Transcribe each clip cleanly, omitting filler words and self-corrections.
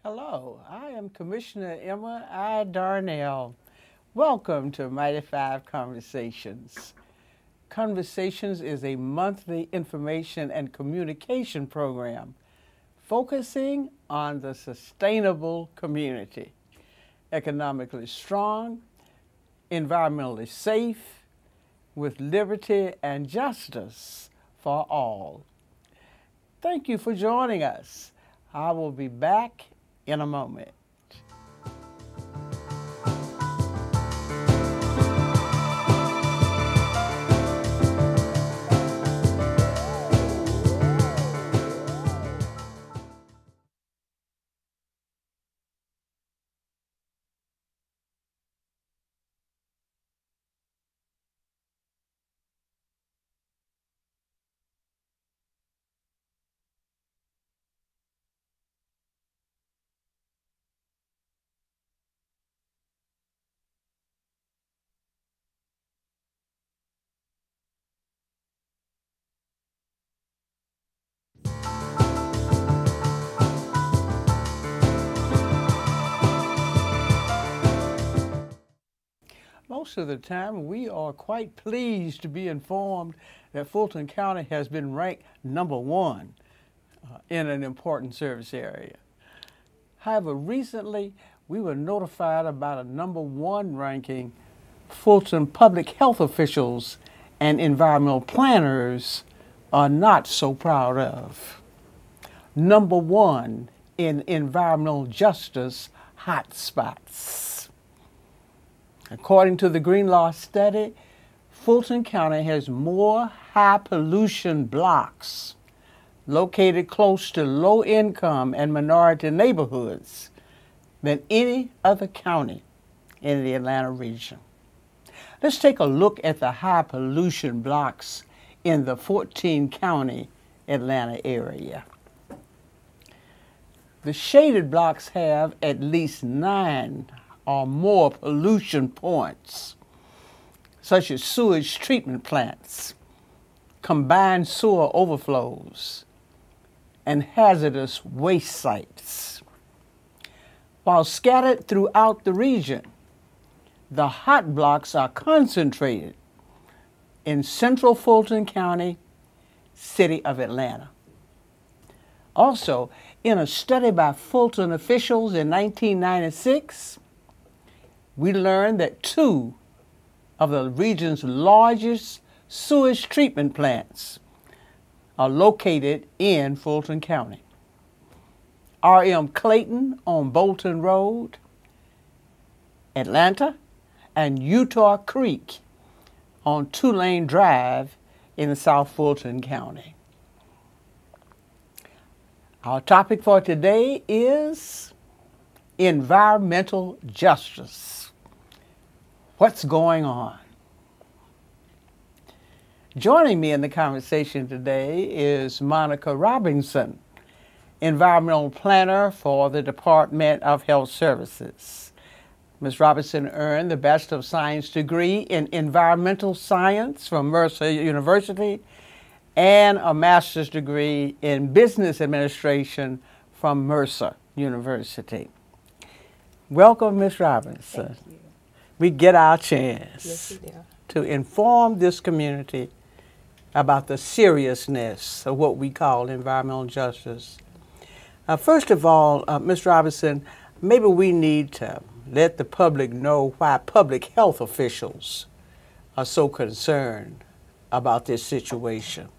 Hello, I am Commissioner Emma I. Darnell. Welcome to Mighty Five Conversations. Conversations is a monthly information and communication program focusing on the sustainable community, economically strong, environmentally safe, with liberty and justice for all. Thank you for joining us. I will be back in a moment. Most of the time, we are quite pleased to be informed that Fulton County has been ranked #1 in an important service area. However, recently, we were notified about a #1 ranking Fulton public health officials and environmental planners are not so proud of. #1 in environmental justice hotspots. According to the Greenlaw study, Fulton County has more high pollution blocks located close to low income and minority neighborhoods than any other county in the Atlanta region. Let's take a look at the high pollution blocks in the 14-county Atlanta area. The shaded blocks have at least 9 or more pollution points, such as sewage treatment plants, combined sewer overflows, and hazardous waste sites. While scattered throughout the region, the hot blocks are concentrated in central Fulton County, city of Atlanta. Also, in a study by Fulton officials in 1996, we learned that 2 of the region's largest sewage treatment plants are located in Fulton County. R.M. Clayton on Bolton Road, Atlanta, and Utah Creek on Tulane Drive in South Fulton County. Our topic for today is environmental justice. What's going on? Joining me in the conversation today is Monica Robinson, environmental planner for the Department of Health Services. Ms. Robinson earned the Bachelor of Science degree in Environmental Science from Mercer University and a master's degree in Business Administration from Mercer University. Welcome, Ms. Robinson. Thank you. We get our chance Yes, we do. to inform this community about the seriousness of what we call environmental justice. First of all, Ms. Robinson, maybe we need to let the public know why public health officials are so concerned about this situation.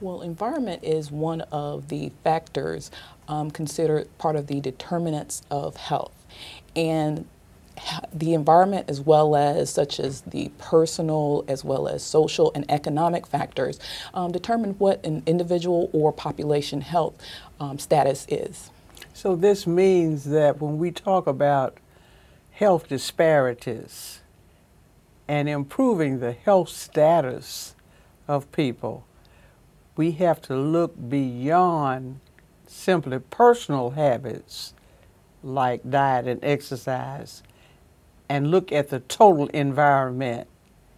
Well, environment is one of the factors considered part of the determinants of health. And the environment, as well as such as the personal, as well as social and economic factors, determine what an individual or population health status is. So this means that when we talk about health disparities and improving the health status of people, we have to look beyond simply personal habits like diet and exercise and look at the total environment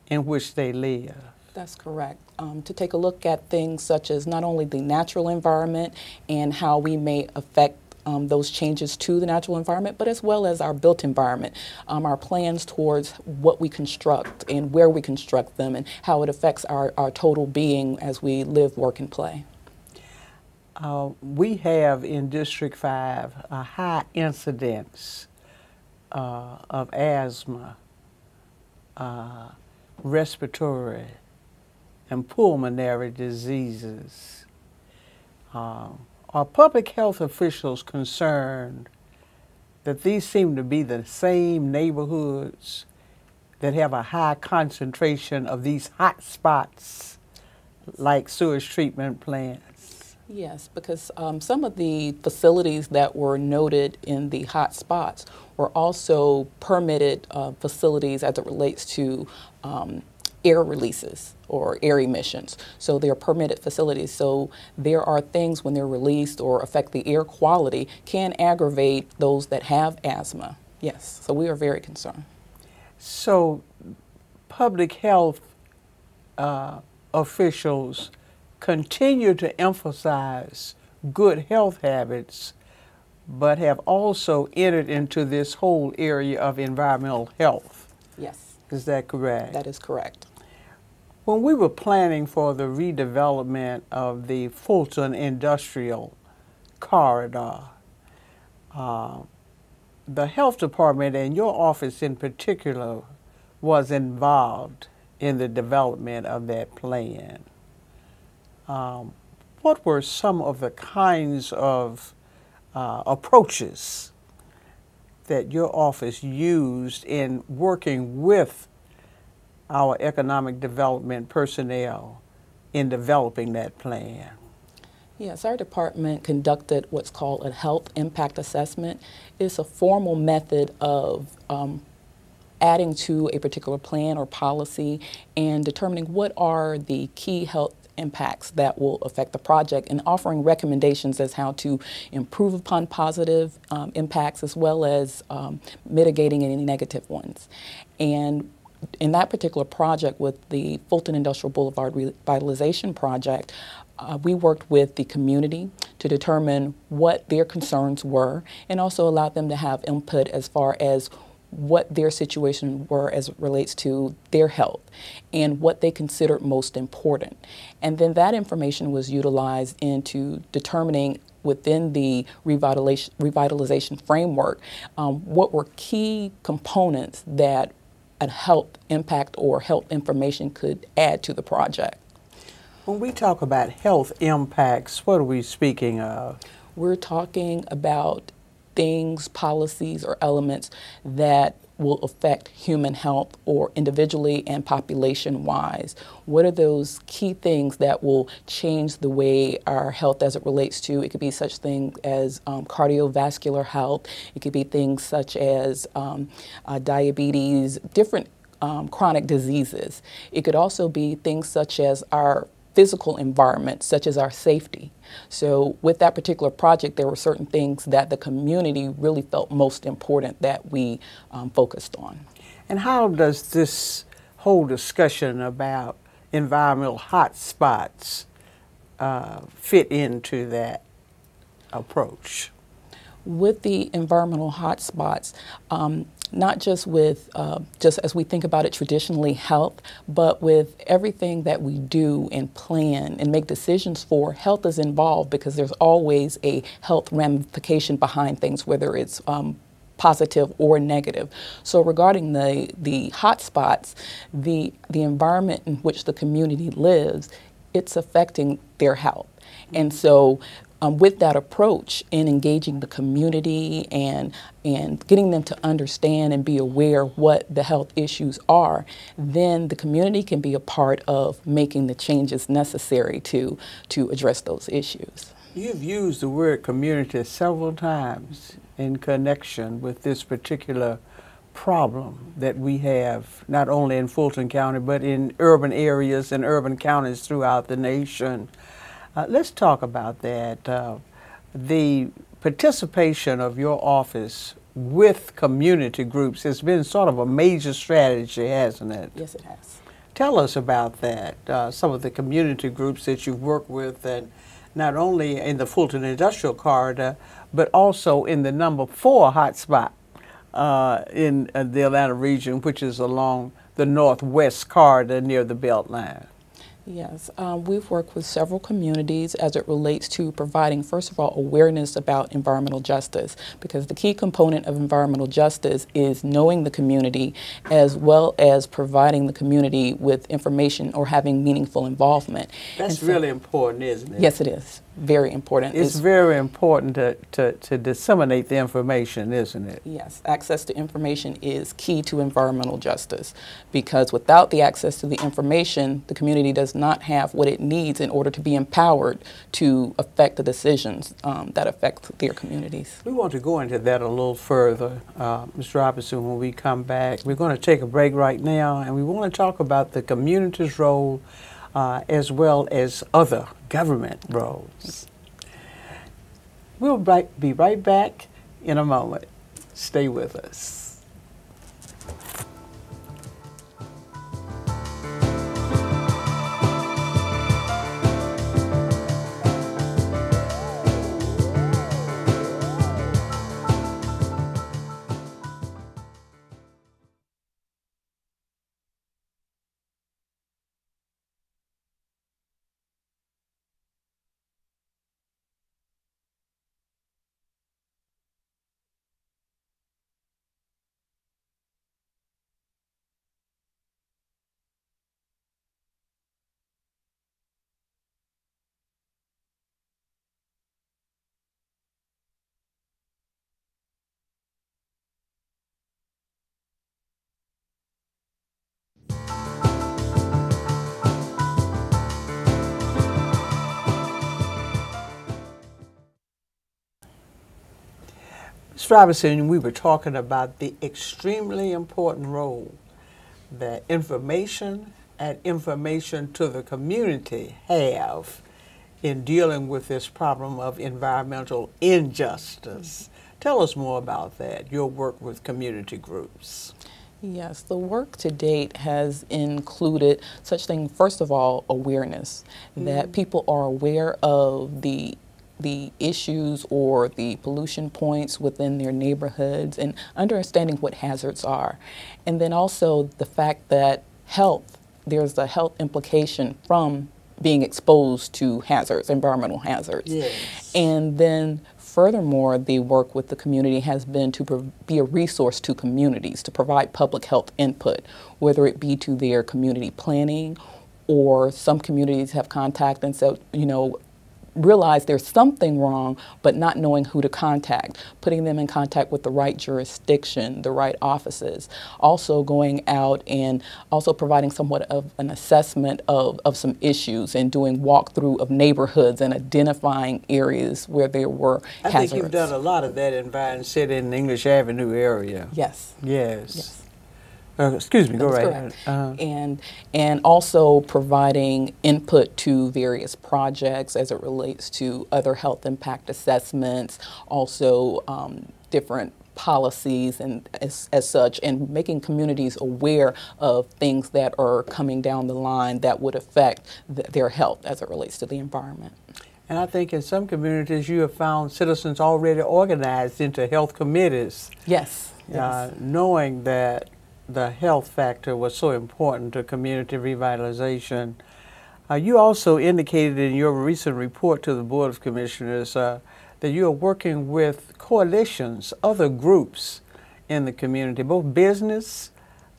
in which they live. That's correct. To take a look at things such as not only the natural environment and how we may affect those changes to the natural environment, but as well as our built environment, our plans towards what we construct and where we construct them and how it affects our total being as we live, work, and play. We have in District 5 a high incidence of asthma, respiratory, and pulmonary diseases. Are public health officials concerned that these seem to be the same neighborhoods that have a high concentration of these hot spots like sewage treatment plants? Yes, because some of the facilities that were noted in the hot spots were also permitted facilities as it relates to air releases or air emissions. So they're permitted facilities. So there are things when they're released or affect the air quality can aggravate those that have asthma. Yes, so we are very concerned. So public health officials continue to emphasize good health habits, but have also entered into this whole area of environmental health. Yes. Is that correct? That is correct. When we were planning for the redevelopment of the Fulton Industrial Corridor, the health department and your office in particular was involved in the development of that plan. What were some of the kinds of approaches that your office used in working with our economic development personnel in developing that plan? Yes, our department conducted what's called a health impact assessment. It's a formal method of adding to a particular plan or policy and determining what are the key health impacts that will affect the project and offering recommendations as how to improve upon positive impacts as well as mitigating any negative ones. And in that particular project with the Fulton Industrial Boulevard Revitalization Project, we worked with the community to determine what their concerns were and also allowed them to have input as far as what their situation were as it relates to their health and what they considered most important. And then that information was utilized into determining within the revitalization framework what were key components that a health impact or health information could add to the project. When we talk about health impacts, what are we speaking of? We're talking about things, policies, or elements that will affect human health or individually and population-wise. What are those key things that will change the way our health as it relates to, it could be such things as cardiovascular health, it could be things such as diabetes, different chronic diseases. It could also be things such as our physical environment, such as our safety. So with that particular project, there were certain things that the community really felt most important that we focused on. And how does this whole discussion about environmental hotspots fit into that approach? With the environmental hotspots, not just with, just as we think about it traditionally, health, but with everything that we do and plan and make decisions for, health is involved because there's always a health ramification behind things, whether it's positive or negative. So regarding the hotspots, the environment in which the community lives, it's affecting their health. And so with that approach in engaging the community and getting them to understand and be aware what the health issues are, then the community can be a part of making the changes necessary to address those issues. You've used the word community several times in connection with this particular problem that we have not only in Fulton County but in urban areas and urban counties throughout the nation. Let's talk about that. The participation of your office with community groups has been sort of a major strategy, hasn't it? Yes, it has. Tell us about that, some of the community groups that you've worked with, and not only in the Fulton Industrial Corridor, but also in the number 4 hotspot in the Atlanta region, which is along the northwest corridor near the Beltline. Yes, we've worked with several communities as it relates to providing, first of all, awareness about environmental justice, because the key component of environmental justice is knowing the community as well as providing the community with information or having meaningful involvement. That's really important, isn't it? Yes, it is. Very important. It's very important to disseminate the information, isn't it? Yes, access to information is key to environmental justice, because without the access to the information, the community does not have what it needs in order to be empowered to affect the decisions that affect their communities. We want to go into that a little further, Ms. Robinson, when we come back. We're going to take a break right now, and we want to talk about the community's role as well as other government roles. We'll be right back in a moment. Stay with us. Ms. Robinson, we were talking about the extremely important role that information and information to the community have in dealing with this problem of environmental injustice. Tell us more about that, your work with community groups. Yes, the work to date has included such thing, first of all, awareness, that people are aware of the issues or the pollution points within their neighborhoods and understanding what hazards are. And then also the fact that there's a health implication from being exposed to hazards, environmental hazards. Yes. And then furthermore, the work with the community has been to be a resource to communities, to provide public health input, whether it be to their community planning, or some communities have contacted and said, realize there's something wrong, but not knowing who to contact, putting them in contact with the right jurisdiction, the right offices, also going out and also providing somewhat of an assessment of some issues and doing walkthrough of neighborhoods and identifying areas where there were hazards. I think you've done a lot of that in Vine City and the English Avenue area. Yes. Yes. Yes. Excuse me, go right ahead. And also providing input to various projects as it relates to other health impact assessments, also different policies and as such, and making communities aware of things that are coming down the line that would affect their health as it relates to the environment. And I think in some communities you have found citizens already organized into health committees. Yes. Knowing that the health factor was so important to community revitalization. You also indicated in your recent report to the Board of Commissioners that you are working with coalitions, other groups in the community, both business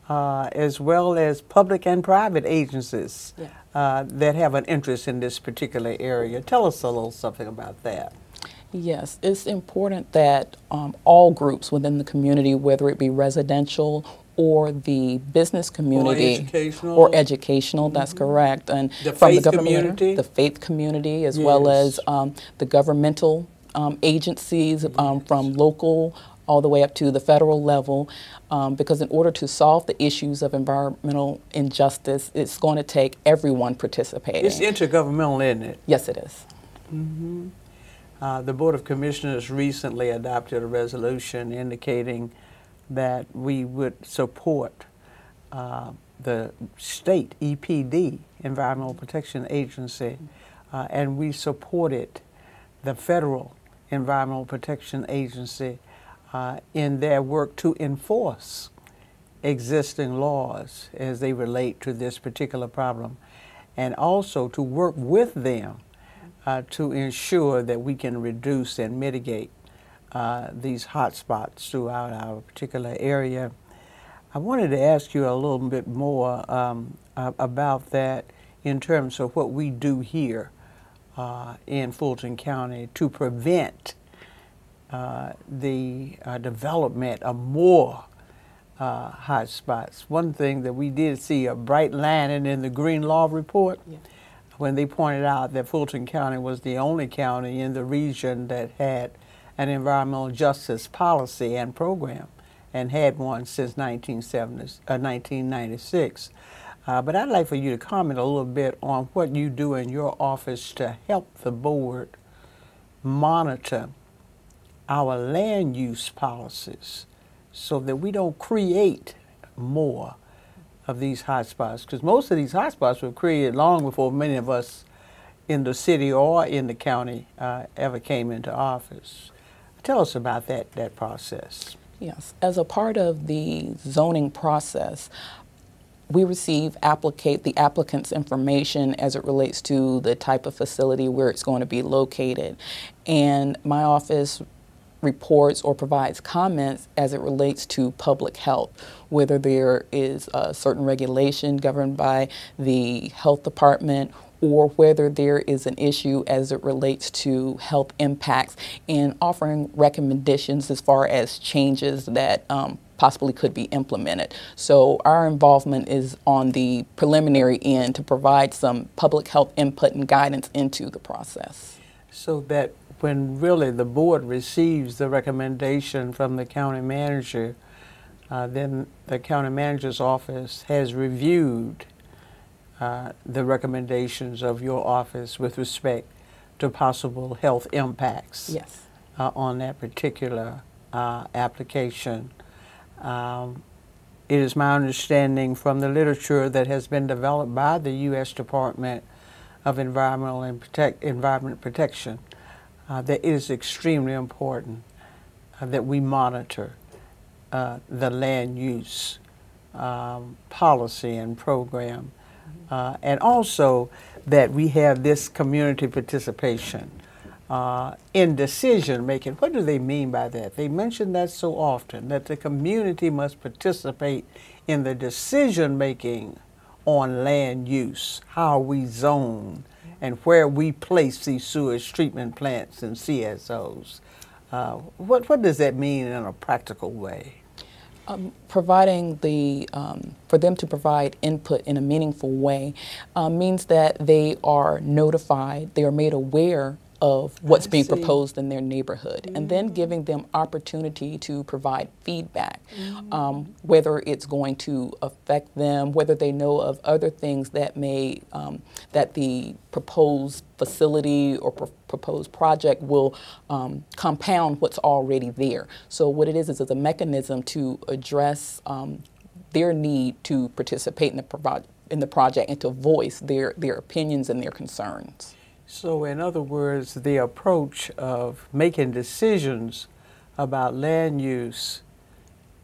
as well as public and private agencies that have an interest in this particular area. Tell us a little something about that. Yes, it's important that all groups within the community, whether it be residential or the business community or educational, that's correct, and the from faith the government, community, the faith community, as well as the governmental agencies from local all the way up to the federal level, because in order to solve the issues of environmental injustice, it's going to take everyone participating. It's intergovernmental, isn't it? Yes, it is. The Board of Commissioners recently adopted a resolution indicating that we would support the state EPD, Environmental Protection Agency, and we supported the federal Environmental Protection Agency in their work to enforce existing laws as they relate to this particular problem, and also to work with them to ensure that we can reduce and mitigate these hotspots throughout our particular area. I wanted to ask you a little bit more about that in terms of what we do here in Fulton County to prevent the development of more hotspots. One thing that we did see a bright line in the Green Law Report, yeah, when they pointed out that Fulton County was the only county in the region that had an environmental justice policy and program, and had one since 1996. But I'd like for you to comment a little bit on what you do in your office to help the board monitor our land use policies so that we don't create more of these hotspots. Because most of these hotspots were created long before many of us in the city or in the county ever came into office. Tell us about that process. Yes, as a part of the zoning process, we receive the applicant's information as it relates to the type of facility where it's going to be located. And my office reports or provides comments as it relates to public health, whether there is a certain regulation governed by the health department or whether there is an issue as it relates to health impacts, and offering recommendations as far as changes that possibly could be implemented. So our involvement is on the preliminary end to provide some public health input and guidance into the process. So that when really the board receives the recommendation from the county manager, then the county manager's office has reviewed the recommendations of your office with respect to possible health impacts, yes, on that particular application. It is my understanding from the literature that has been developed by the U.S. Department of Environment Protection that it is extremely important that we monitor the land use policy and program, and also that we have this community participation in decision making. What do they mean by that? They mention that so often, that the community must participate in the decision making on land use, how we zone, and where we place these sewage treatment plants and CSOs. What does that mean in a practical way? Providing for them to provide input in a meaningful way means that they are notified, they are made aware of what's being proposed in their neighborhood, and then giving them opportunity to provide feedback, whether it's going to affect them, whether they know of other things that may, that the proposed facility or proposed project will compound what's already there. So what it is a mechanism to address their need to participate in the project and to voice their opinions and their concerns. So in other words, the approach of making decisions about land use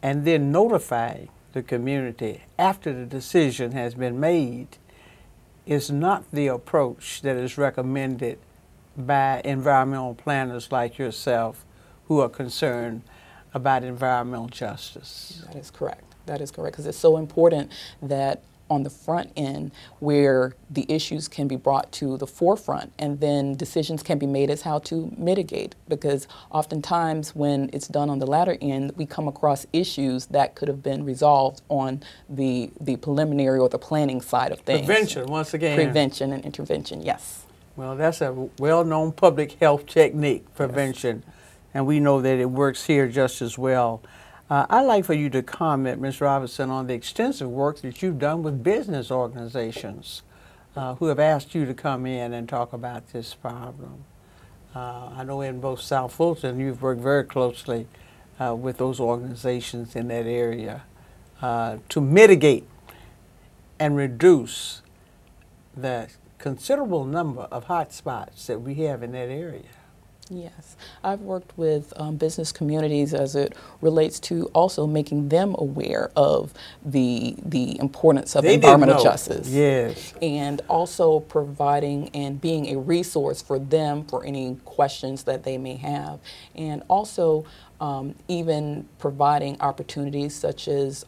and then notifying the community after the decision has been made is not the approach that is recommended by environmental planners like yourself who are concerned about environmental justice. That is correct. That is correct, because it's so important that on the front end where the issues can be brought to the forefront and then decisions can be made as how to mitigate, because oftentimes when it's done on the latter end we come across issues that could have been resolved on the preliminary or the planning side of things. Prevention, once again. Prevention and intervention, yes. Well, that's a well-known public health technique, prevention, yes. And we know that it works here just as well. I'd like for you to comment, Ms. Robinson, on the extensive work that you've done with business organizations who have asked you to come in and talk about this problem. I know in both South Fulton you've worked very closely with those organizations in that area to mitigate and reduce the considerable number of hot spots that we have in that area. Yes, I've worked with business communities as it relates to also making them aware of the importance of They didn't environmental know. justice. Yes. And also providing and being a resource for them for any questions that they may have. And also even providing opportunities such as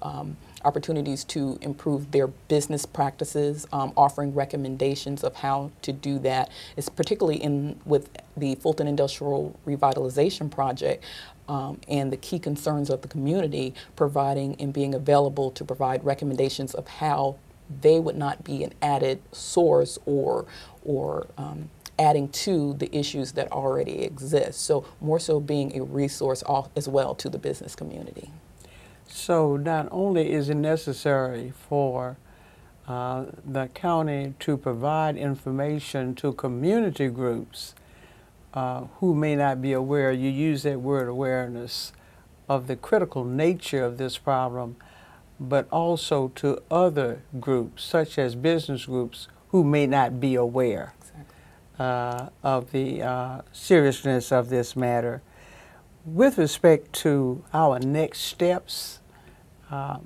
opportunities to improve their business practices, offering recommendations of how to do that. It's particularly with the Fulton Industrial Revitalization Project and the key concerns of the community, providing and being available to provide recommendations of how they would not be an added source or adding to the issues that already exist. So more so being a resource as well to the business community. So not only is it necessary for the county to provide information to community groups who may not be aware, you use that word awareness, of the critical nature of this problem, but also to other groups, such as business groups, who may not be aware of the seriousness of this matter. With respect to our next steps,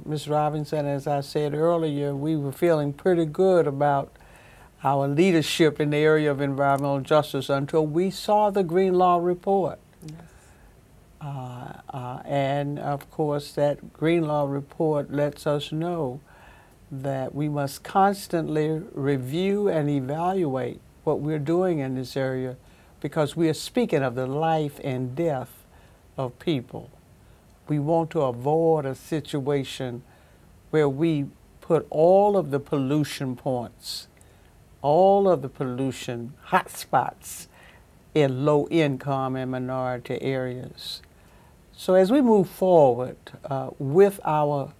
Ms. Robinson, as I said earlier, we were feeling pretty good about our leadership in the area of environmental justice until we saw the Green Law report. Yes. And of course, that Green Law report lets us know that we must constantly review and evaluate what we're doing in this area, because we are speaking of the life and death of people. We want to avoid a situation where we put all of the pollution points, all of the pollution hotspots in low income and minority areas. So as we move forward with our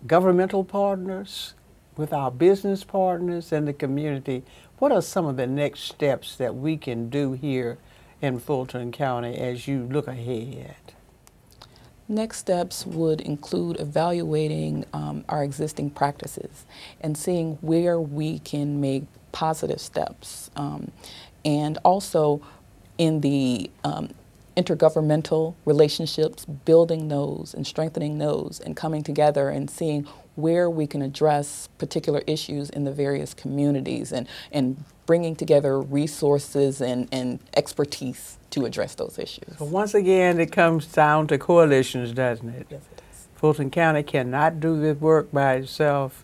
governmental partners, with our business partners and the community, what are some of the next steps that we can do here in Fulton County as you look ahead? Next steps would include evaluating our existing practices and seeing where we can make positive steps. And also in the intergovernmental relationships, building those and strengthening those and coming together and seeing where we can address particular issues in the various communities and bringing together resources and expertise to address those issues. So once again, it comes down to coalitions, doesn't it? Yes, it is. Fulton County cannot do this work by itself.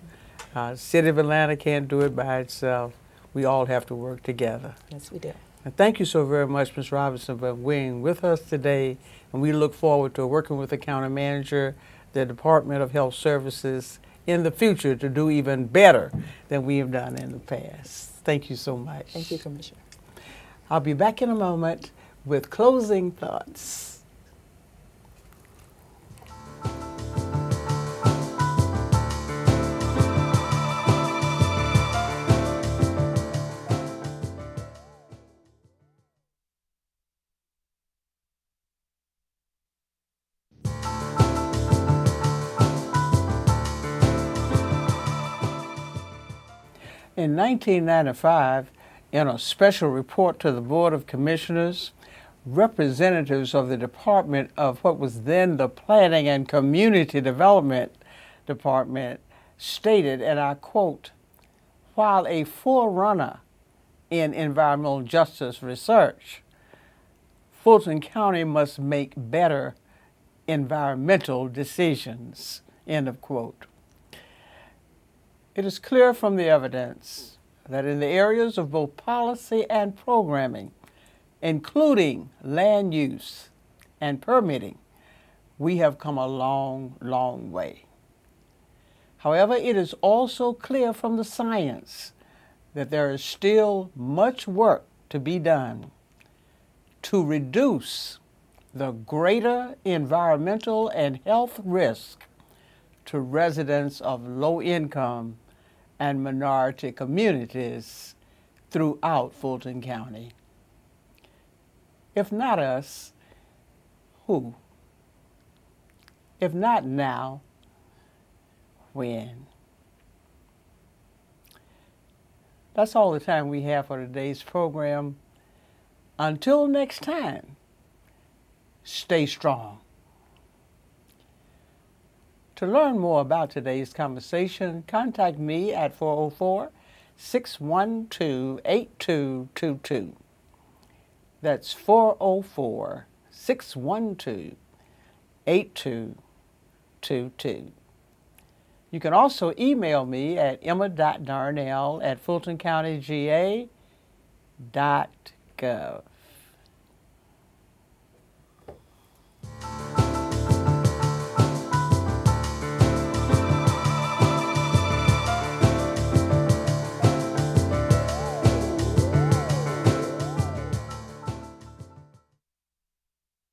City of Atlanta can't do it by itself. We all have to work together. Yes, we do. And thank you so very much, Ms. Robinson, for being with us today. And we look forward to working with the county manager, the Department of Health Services in the future to do even better than we have done in the past. Thank you so much. Thank you, Commissioner. I'll be back in a moment with closing thoughts. In 1995, in a special report to the Board of Commissioners, representatives of the Department of what was then the Planning and Community Development Department stated, and I quote, "While a forerunner in environmental justice research, Fulton County must make better environmental decisions," end of quote. It is clear from the evidence that in the areas of both policy and programming, including land use and permitting, we have come a long, long way. However, it is also clear from the science that there is still much work to be done to reduce the greater environmental and health risk to residents of low-income and minority communities throughout Fulton County. If not us, who? If not now, when? That's all the time we have for today's program. Until next time, stay strong. To learn more about today's conversation, contact me at 404-612-8222. That's 404-612-8222. You can also email me at emma.darnell@fultoncountyga.gov.